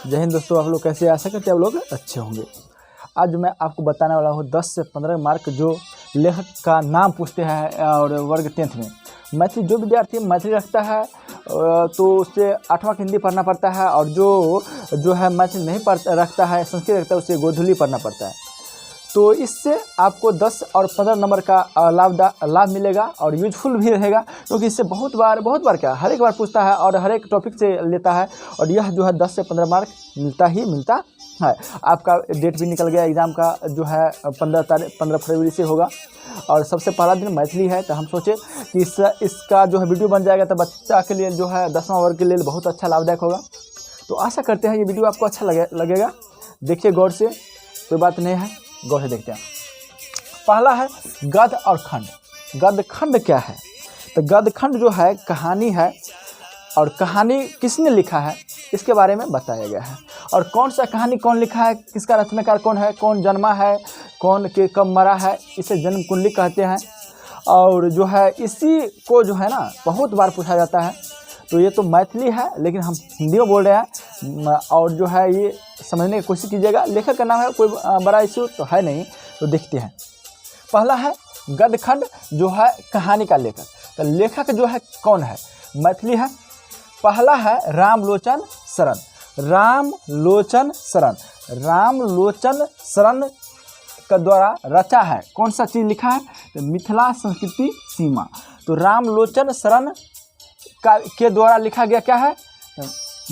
जय हिंद दोस्तों, आप लोग कैसे? आशा करते हैं आप लोग अच्छे होंगे। आज मैं आपको बताने वाला हूँ 10 से 15 मार्क जो लेखक का नाम पूछते हैं और वर्ग 10th में। मैथिली जो विद्यार्थी मैथिली रखता है तो उससे 8वां हिंदी पढ़ना पड़ता है, और जो है मैथिली नहीं रखता है, संस्कृत रखता है, उसे गोधुली पढ़ना पड़ता है। तो इससे आपको 10 और 15 नंबर का लाभ मिलेगा और यूजफुल भी रहेगा, क्योंकि इससे बहुत बार क्या हर एक बार पूछता है और हर एक टॉपिक से लेता है, और यह जो है 10 से 15 मार्क मिलता है। आपका डेट भी निकल गया एग्ज़ाम का, जो है 15 फरवरी से होगा, और सबसे पहला दिन मैथिली है। तो हम सोचे कि इसका जो है वीडियो बन जाएगा तो बच्चा के लिए जो है 10वां वर्ग के लिए बहुत अच्छा लाभदायक होगा। तो आशा करते हैं ये वीडियो आपको अच्छा लगेगा। देखिए गौर से, कोई बात नहीं है, गौर से देखते हैं। पहला है गद्य और खंड। गद्य खंड क्या है? तो गद्य खंड जो है कहानी है, और कहानी किसने लिखा है इसके बारे में बताया गया है। और कौन सा कहानी कौन लिखा है, किसका रचनाकार कौन है, कौन जन्मा है, कौन के कब मरा है, इसे जन्म कुंडली कहते हैं। और जो है इसी को जो है ना बहुत बार पूछा जाता है। तो ये तो मैथिली है, लेकिन हम हिंदी में बोल रहे हैं, और जो है ये समझने की कोशिश कीजिएगा। लेखक का नाम है, कोई बड़ा इश्यू तो है नहीं। तो देखते हैं। पहला है गद्य खंड, जो है कहानी का लेखक। तो लेखक जो है कौन है? मैथिली है। पहला है रामलोचन शरण। रामलोचन शरण का द्वारा रचा है। कौन सा चीज़ लिखा है? तो मिथिला संस्कृति सीमा। तो रामलोचन शरण के द्वारा लिखा गया क्या है? तो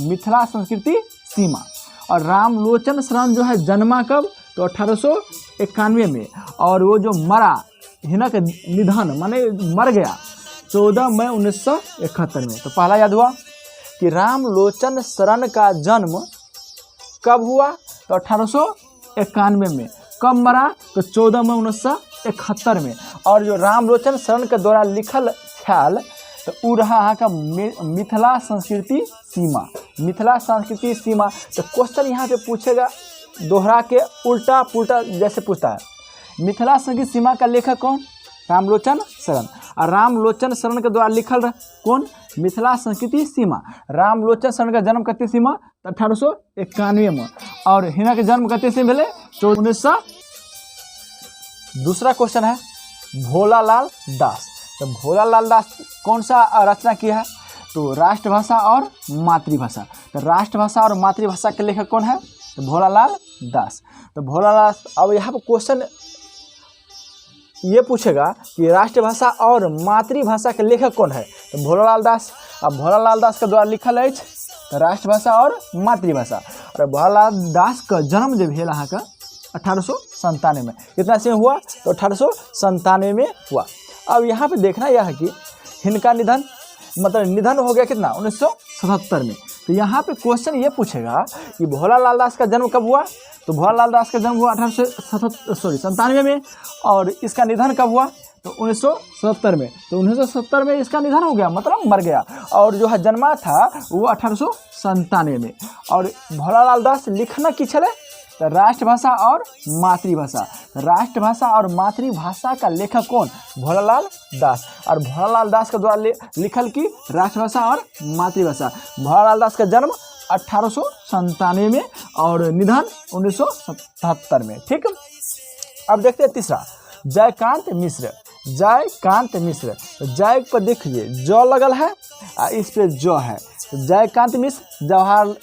मिथिला संस्कृति सीमा। और रामलोचन शरण जो है जन्मा कब? तो 1891 में। और वो जो मरा, हिनक निधन माने मर गया 14 मई 1971 में। तो पहला याद हुआ कि रामलोचन शरण का जन्म कब हुआ? तो 1891 में। कब मरा? तो 14 मई 1971 में। और जो रामलोचन शरण के द्वारा लिखल ख्याल, तो उ रहा यहाँ का मिथिला संस्कृति सीमा। मिथिला संस्कृति सीमा। तो क्वेश्चन यहाँ पे पूछेगा दोहरा के, उल्टा पुल्टा जैसे पूछता है। मिथिला संस्कृति सीमा का लेखक कौन? रामलोचन शरण। और रामलोचन शरण के द्वारा लिखल कौन? मिथिला संस्कृति सीमा। रामलोचन शरण का जन्म कते सीमा? 1891 में। और हिना के जन्म कते से भेले? 1900। दूसरा क्वेश्चन है भोलालाल दास। तो भोलालाल दास कौन सा रचना किया है? तो राष्ट्रभाषा और मातृभाषा। तो राष्ट्रभाषा और मातृभाषा के लेखक कौन है? तो भोलालाल दास। तो भोलालाल, अब यहाँ पर क्वेश्चन ये पूछेगा कि राष्ट्रभाषा और मातृभाषा के लेखक कौन है? तो भोलालाल दास। अब भोलालाल दास के द्वारा लिखल है राष्ट्रभाषा और मातृभाषा। और भोलालाल दास का जन्म जब है यहाँ का 1897 में। कितना से हुआ? तो 1897 में हुआ। अब यहाँ पे देखना यह है कि इनका निधन, मतलब निधन हो गया कितना? 1977 में। तो यहाँ पे क्वेश्चन ये पूछेगा कि भोलालाल दास का जन्म कब हुआ? तो भोलालाल दास का जन्म हुआ 1897 में। और इसका निधन कब हुआ? तो 1970 में। तो 1970 में इसका निधन हो गया, मतलब मर गया। और जो है जन्मा था वो 1897 में। और भोलालाल दास लिखना की छे? तो राष्ट्रभाषा और मातृभाषा। राष्ट्रभाषा और मातृभाषा का लेखक कौन? भोलालाल दास। और भोलालाल दास के द्वारा लिखल की राष्ट्रभाषा और मातृभाषा। भोलालाल दास का जन्म 1897 में और निधन 1977 में। ठीक। अब देखते हैं तीसरा, जयकांत मिश्र। जयकांत मिश्र। जय पर देखिए जो लगल है, इस पे जो है। जयकांत मिश्र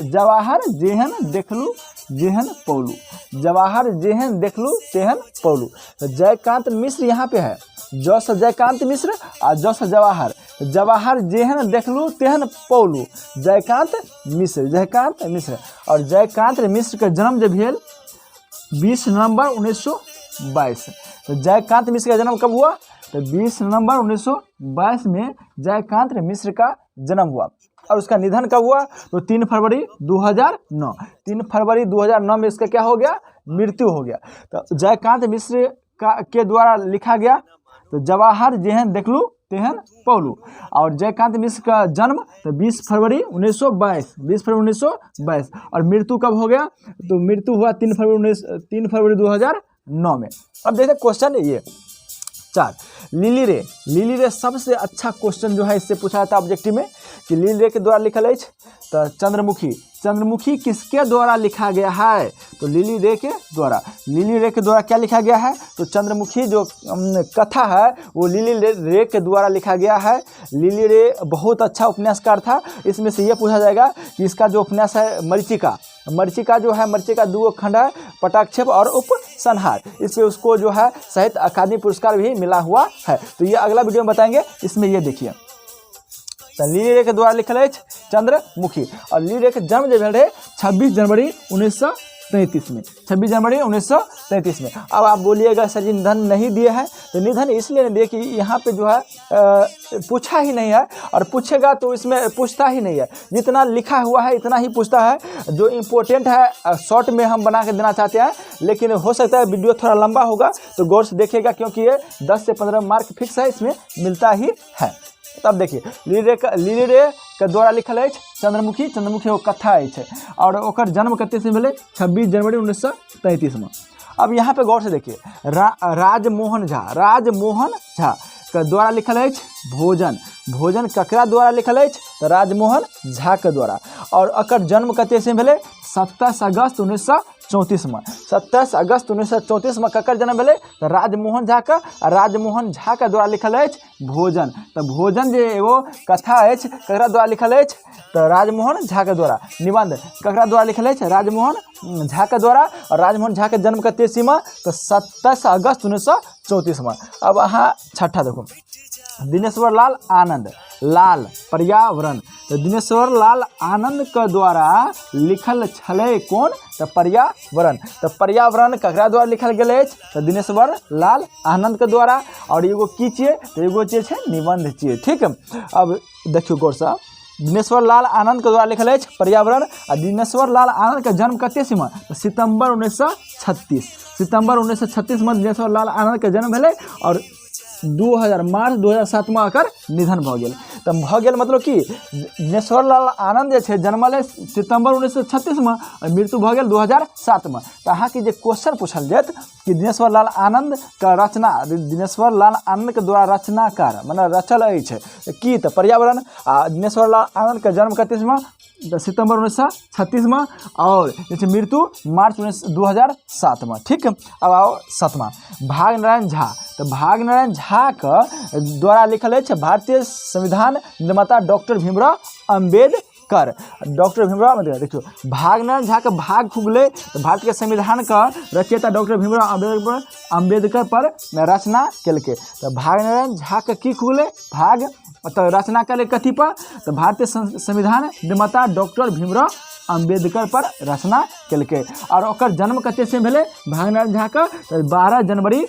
जवाहर जेहन देखलू जेहन पौलू। जवाहर जेहन देखलू तेहन पौलू। तो जयकांत मिश्र यहाँ पे है, जो से जयकांत मिश्र और जो से जवाहर। जवाहर जेहन देखलू तेहन पौलू। जयकांत मिश्र, जयकांत मिश्र। और जयकांत मिश्र का जन्म जब भेल 20 नवंबर 1922। तो जयकांत मिश्र का जन्म कब हुआ? तो 20 नवंबर 1922 में जयकांत मिश्र का जन्म हुआ। और उसका निधन कब हुआ? तो 3 फरवरी 2009। 3 फरवरी 2009 में इसका क्या हो गया? मृत्यु हो गया। तो जयकांत मिश्र के द्वारा लिखा गया तो जवाहर जेहन देखलू तेहन पौलू। और जयकांत मिश्र का जन्म तो 20 फरवरी 1922। 20 फरवरी 1922। और मृत्यु कब हो गया? तो मृत्यु हुआ 3 फरवरी 2009 में। अब देखते क्वेश्चन ये 4 लिली रे सबसे अच्छा क्वेश्चन जो है इससे पूछा जाता है ऑब्जेक्टिव में कि लिली रे के द्वारा लिखल है तो चंद्रमुखी किसके द्वारा लिखा गया है? तो लिली रे के द्वारा क्या लिखा गया है? तो चंद्रमुखी जो कथा है वो लिली रे के द्वारा लिखा गया है। लिली रे बहुत अच्छा उपन्यासकार था। इसमें से ये पूछा जाएगा कि इसका जो उपन्यास है मरीचिका जो है, मरीचिका 2 खंड है, पटाक्षेप और उपसंहार, इसमें उसको जो है साहित्य अकादमी पुरस्कार भी मिला हुआ है। तो ये अगला वीडियो में बताएंगे। इसमें ये देखिए लिली रे के द्वारा लिखल है चंद्रमुखी, और लिली रे के जन्म जो भेल रहे 26 जनवरी 1933 में, 26 जनवरी 1933 में। अब आप बोलिएगा सर जी निधन नहीं दिए हैं, तो निधन इसलिए नहीं दिए कि यहाँ पे जो है पूछा ही नहीं है, और पूछेगा तो इसमें पूछता ही नहीं है, जितना लिखा हुआ है इतना ही पूछता है। जो इम्पोर्टेंट है शॉर्ट में हम बना के देना चाहते हैं, लेकिन हो सकता है वीडियो थोड़ा लंबा होगा तो गौर से देखिएगा, क्योंकि ये 10 से 15 मार्क फिक्स है, इसमें मिलता ही है। तब देखिए लिली रे के द्वारा लिखल है चंद्रमुखी वो कथा है, और ओकर जन्म कते से भेले 26 जनवरी 1933 में। अब यहाँ पे गौर से देखिए राजमोहन झा के द्वारा लिखल है भोजन ककरा द्वारा लिखल है? तो राजमोहन झा के द्वारा, और एकर जन्म कते से भेले 27 अगस्त 1934 में। 27 अगस्त 1934 में ककर जन्म भेले? तो राजमोहन झा के द्वारा लिखल है भोजन। तो भोजन जो एगो कथा है ककरा द्वारा लिखल है? तो राजमोहन झा के द्वारा। निबंध ककरा द्वारा लिखल है? राजमोहन झा के द्वारा, और राजमोहन झा के जन्म कते ईस्वी में? तो 27 अगस्त 1934 में। अब अहाँ छठा देखो दिनेश्वर लाल आनंद पर्यावरण। तो दिनेश्वर लाल आनंद के द्वारा लिखल छले कौन? तो पर्यावरण। तो पर्यावरण ककरा द्वारा लिखल गेल? तो दिनेश्वर लाल आनंद के द्वारा। और एगो की छिए? तो एगो जे छै निबंध छिए। ठीक है, अब देखियो गौर से दिनेश्वर लाल आनंद के द्वारा लिखल है पर्यावरण, और दिनेश्वर लाल आनंद के जन्म कते ईस्वी में? तो सितंबर 1936 में दिनेश्वर लाल आनंद के जन्म भेले, और मार्च 2007 में एकर निधन भऽ गेल। तऽ भऽ गेल मतलब कि दिनेश्वर लाल आनंद जे छै जन्मल सितंबर 1936 में, और मृत्यु भऽ गेल 2007 में। तऽ अहाँके जे क्वेश्चन पूछल जायत कि दिनेश्वर लाल आनंद के रचना, दिनेश्वर लाल आनंद के द्वारा रचनाकार मतलब रचल अछि की? तऽ पर्यावरण। आ दिनेश्वर लाल आनंद के जन्म कते में? सितंबर 1936 में, और जैसे मृत्यु मार्च 2007 में। ठीक है, अब आओ 7वां भागनारायण झा। तो भागनारायण झा के द्वारा लिखल है भारतीय संविधान निर्माता डॉक्टर भीमराव अम्बेडकर। देखियो भागनारायण झा के भाग खुगले, तो भारत के संविधान का रचयिता डॉक्टर भीमराव अम्बेडकर पर रचना केलके। तो भागनारायण झा के की खुगले? भाग तो रचना करे कथी पर? तो भारतीय संविधान निर्माता डॉक्टर भीमराव अम्बेडकर पर रचना केलके। और ओकर जन्म कते से भेले? भागनारायण झा का 12 जनवरी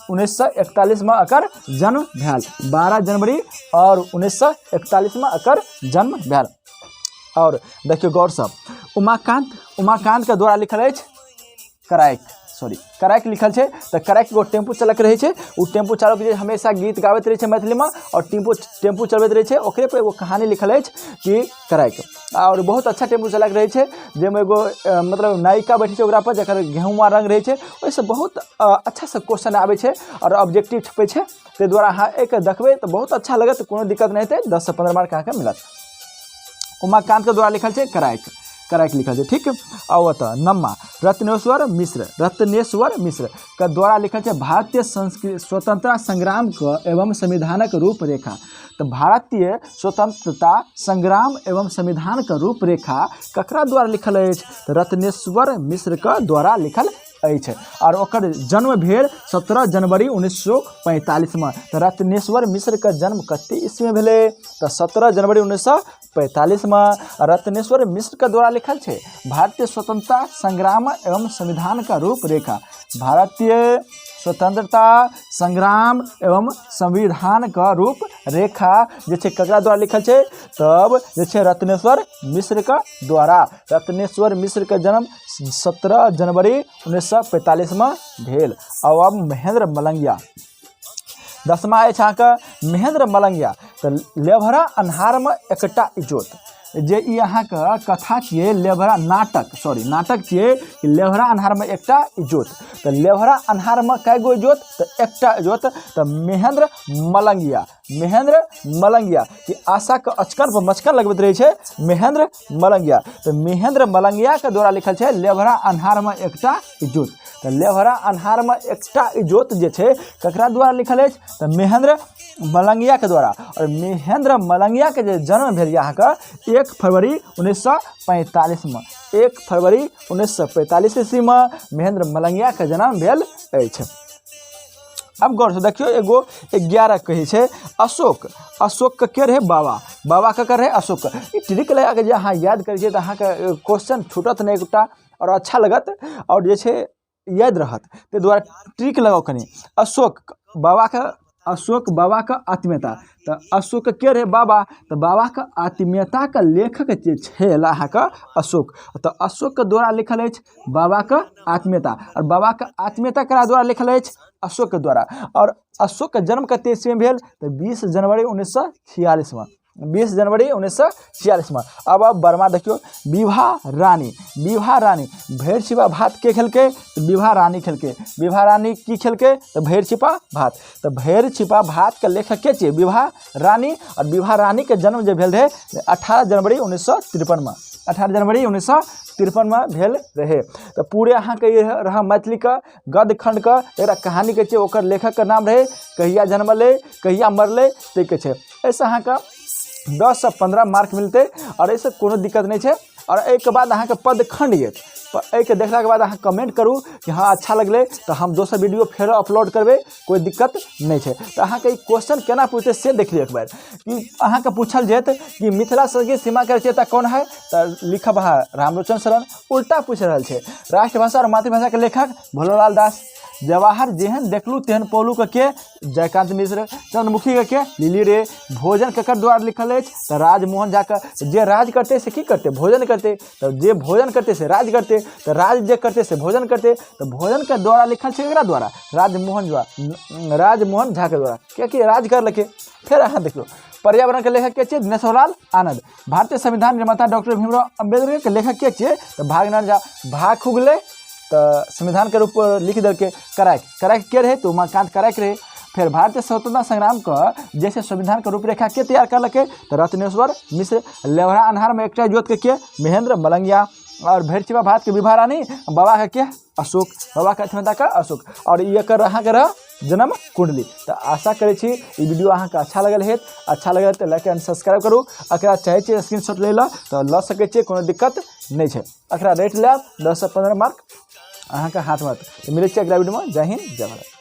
1941 में एकर जन्म भेल। 12 जनवरी और 1941 में एकर जन्म भेल। और देखियो गौर से उमाकांत के द्वारा लिखल है कराइक लिखल है। तो कराइक एगो टेम्पू चालक रहे छै, उ टेम्पू चालक जे हमेशा गीत गाबैत रहे छै मैथिली में, और टेम्पू चलबैत रहे छै, ओकरे पर एगो कहानी लिखल है कि कराइक। और बहुत अच्छा टेम्पू चालक रहे छै, जेमे एगो मतलब नायिका बैठी छै ओकरा पर, जकर गेहूँवा रंग रहे छै। ओहिसँ बहुत अच्छा से क्वेश्चन आबै छै और ऑब्जेक्टिव छपै छै। ताहि दुआरे अहाँ एक देखबै तऽ बहुत अच्छा लगत, कोनो दिक्कत नहीं हेतै, 10 से 15 मार्क अहाँके मिलत। उमाकांत के द्वारा लिखल है कराइक लिखल है। ठीक, और तऽ नम्मा रत्नेश्वर मिश्र के द्वारा लिखल है भारतीय स्वतंत्रता संग्राम के एवं संविधानक रूपरेखा। तो भारतीय स्वतंत्रता संग्राम एवं संविधान के रूपरेखा ककरा द्वारा लिखल है? तो रत्नेश्वर मिश्र के द्वारा लिखल अछि। और ओकर जन्म भेल 17 जनवरी 1945 में। तो रत्नेश्वर मिश्र के जन्म कते ईस्वी में भेले? तो 17 जनवरी 1945 में। रत्नेश्वर मिश्र के द्वारा लिखल है भारतीय स्वतंत्रता संग्राम एवं संविधान का रूपरेखा। भारतीय स्वतंत्रता संग्राम एवं संविधान का रूपरेखा जे छै ककरा द्वारा लिखल है? तब जे छै रत्नेश्वर मिश्र के द्वारा। रत्नेश्वर मिश्र के जन्म 17 जनवरी 1945 में भेल। और अब महेंद्र मलंगिया 10वां अछि अहाँके महेंद्र मलंगिया। तो लेभरा अन्हार में एकटा इजोत। जे ई अहाँके कथा छियै लेभरा नाटक छियै कि लेभरा अन्हारमे एकटा इजोत। तऽ लेभरा अन्हारमे कए गो इजोत तऽ एकटा इजोत। तऽ महेंद्र मलंगिया कि आशाके अचकन पर मचकन लगबैत रहै छै महेंद्र मलंगिया। तऽ महेंद्र मलंगियाके द्वारा लिखल छै लेभरा अन्हारमे एकटा इजोत। तऽ लेभरा अन्हारमे एकटा इजोत जे छै ककरा द्वारा लिखल अछि तऽ महेंद्र मलंगियाके द्वारा। और महेंद्र मलंगियाके जे जन्म भेल अहाँके 1 फरवरी 1945 में। 1 फरवरी 1945 ईस्वीमे महेंद्र मलंगियाके जन्म भेल अछि। अब गौर से देखियो एगो 11 कहै छै अशोक के रहे बाबा के रहे अशोक। ई ट्रिक लगा के जे अहाँ याद करै छियै तऽ अहाँके क्वेश्चन छूटत नहीं एकटा और अच्छा लगत और जे छै याद रहत। ताहि दुआरे ट्रिक लगाओ कनी। अशोक बाबा के आत्मीयता। तऽ अशोक के रहे बाबा तऽ बाबा के आत्मीयता के लेखक जे छल अहाँके अशोक। तऽ अशोक के द्वारा लिखल अछि बाबा के आत्मीयता। और बाबा के आत्मीयता करा द्वारा लिखल अछि अशोक के द्वारा। और अशोक के जन्म कते ईस्वी में भेल तऽ 20 जनवरी 1946 में। 20 जनवरी 1946 में। अब बर्मा देखियो विवाह रानी भैर छिपा भात के खेलकै तऽ विवाह रानी खेलकै। विवाह रानी की खेलकै तऽ भैर छिपा भात। तऽ भैर छिपा भात के लेखक के छियै विवाह रानी। और विवाह रानी के जन्म जे भेल रहे 18 जनवरी 1953 में। 18 जनवरी 1953 में भेल रहे। तो पूरे अहाँ के रहा मैथिली के गद्य खंड के एकरा कहानी के छै ओकर लेखक के नाम रहे कहिया जन्मले कहिया मरले ते के छै। ऐसे अहाँ का 10 से 15 मार्क मिलते और ऐसे कोनो दिक्कत नहीं है। और एक बाद अहाँ के पद खंड ये एक देखला के बाद अहाँ कमेंट करू कि हाँ अच्छा लगले तो हम दोसर वीडियो फेर अपलोड करबे कोई दिक्कत नहीं है। तो अहाँ के क्वेश्चन केना पूछते से देख लियो एक बार कि अहाँ के पूछल जात कि मिथिला संगीत सीमा के रचयिता कौन है तो लिखब अहाँ रामलोचन शरण। उल्टा पूछ रहा है राष्ट्रभाषा और मातृभाषा के लेखक भोलालाल दास। जवाहर जेहन देखलू तेहन पौलू के जयकांत मिश्र। चंद्रमुखी के लिली रे। भोजन केकर द्वारा लिखल है तो राजमोहन झा का। जे राज करते से की करते भोजन करते। तो जे भोजन करते से राज करते। तो राज जे करते से भोजन करते। तो भोजन के द्वारा लिखल है केकरा द्वारा राजमोहन झा के द्वारा क्या राज कर लके। फिर अहाँ देख लो पर्यावरण के लेखक के दिनेश्वरलाल आनंद। भारतीय संविधान निर्माता डॉक्टर भीमराव अम्बेडकर के लेखक के भागनाथ झा। भाग खुगले तो संविधान के रूप लिख दल के कराक के रहे तो उमाकांत कराक रहे। फिर भारतीय स्वतंत्रता संग्राम का जैसे संविधान के रूपरेखा के तैयार कर लके तो रत्नेश्वर मिश्र। लेवरा अन्हार में एकटा जोत के महेंद्र मलंगिया। और भैर छिपा भात के विवाह रानी बाबा के अशोक। बाबा के आत्मीयता का अशोक। और ये कर अहाँ के रह जन्म कुंडली। तो आशा करे छी ई वीडियो अहाँ के अच्छा लगल है। अच्छा लगल तो लाइक एंड सब्सक्राइब करू। अकरा चाहे छी स्क्रीनशॉट ले ला तो ल सके छी कोनो दिक्कत नहीं है। अकरा रेट लेब 10 से 15 मार्क अहाँ के हाथ में। तो मिले अगला वीडियो में। जय हिंद जय भारत।